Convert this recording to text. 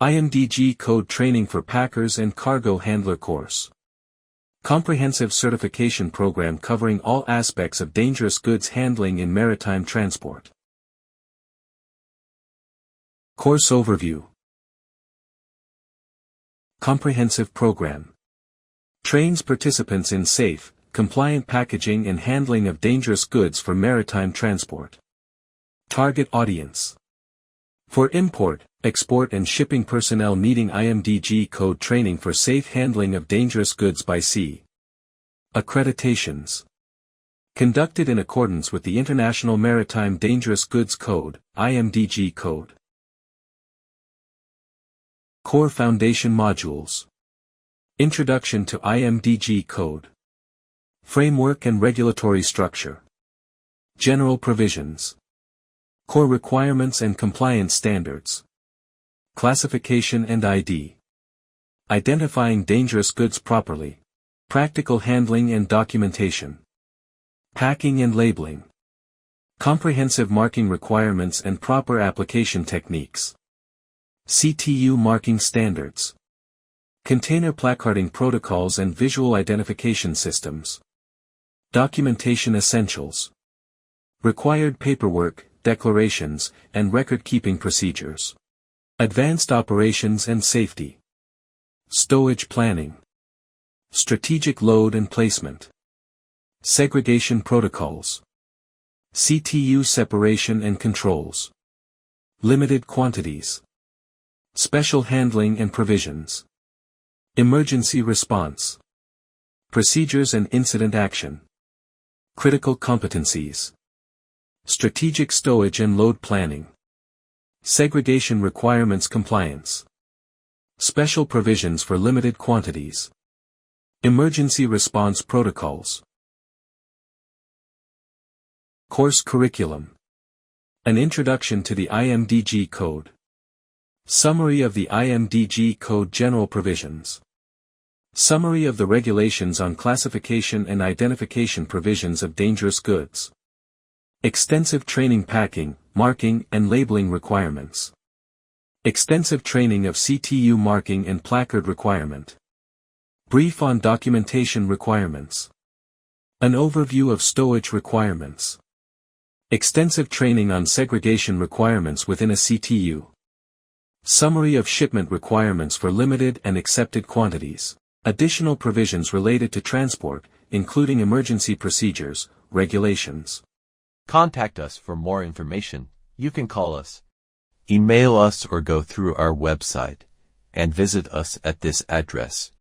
IMDG Code Training for Packers and Cargo Handler course. Comprehensive certification program covering all aspects of dangerous goods handling in maritime transport. Course Overview. Comprehensive program. Trains participants in safe, compliant packaging and handling of dangerous goods for maritime transport. Target audience. For import, export and shipping personnel needing IMDG Code Training for safe handling of dangerous goods by sea. Accreditations. Conducted in accordance with the International Maritime Dangerous Goods Code, IMDG Code. Core Foundation Modules. Introduction to IMDG Code. Framework and Regulatory Structure. General Provisions. Core Requirements and Compliance Standards. Classification and ID. Identifying dangerous goods properly. Practical handling and documentation. Packing and labeling. Comprehensive marking requirements and proper application techniques. CTU marking standards. Container placarding protocols and visual identification systems. Documentation essentials. Required paperwork, declarations, and record-keeping procedures. Advanced operations and safety. Stowage planning. Strategic load and placement. Segregation protocols. CTU separation and controls. Limited quantities. Special handling and provisions. Emergency response. Procedures and incident action. Critical competencies. Strategic stowage and load planning. Segregation requirements compliance. Special provisions for limited quantities. Emergency response protocols. Course curriculum. An introduction to the IMDG Code. Summary of the IMDG Code General Provisions. Summary of the regulations on classification and identification provisions of dangerous goods. Extensive training packing, marking and labeling requirements. Extensive training of CTU marking and placard requirement. Brief on documentation requirements. An overview of stowage requirements. Extensive training on segregation requirements within a CTU. Summary of shipment requirements for limited and accepted quantities. Additional provisions related to transport, including emergency procedures, regulations. Contact us for more information. You can call us, email us or go through our website, and visit us at this address.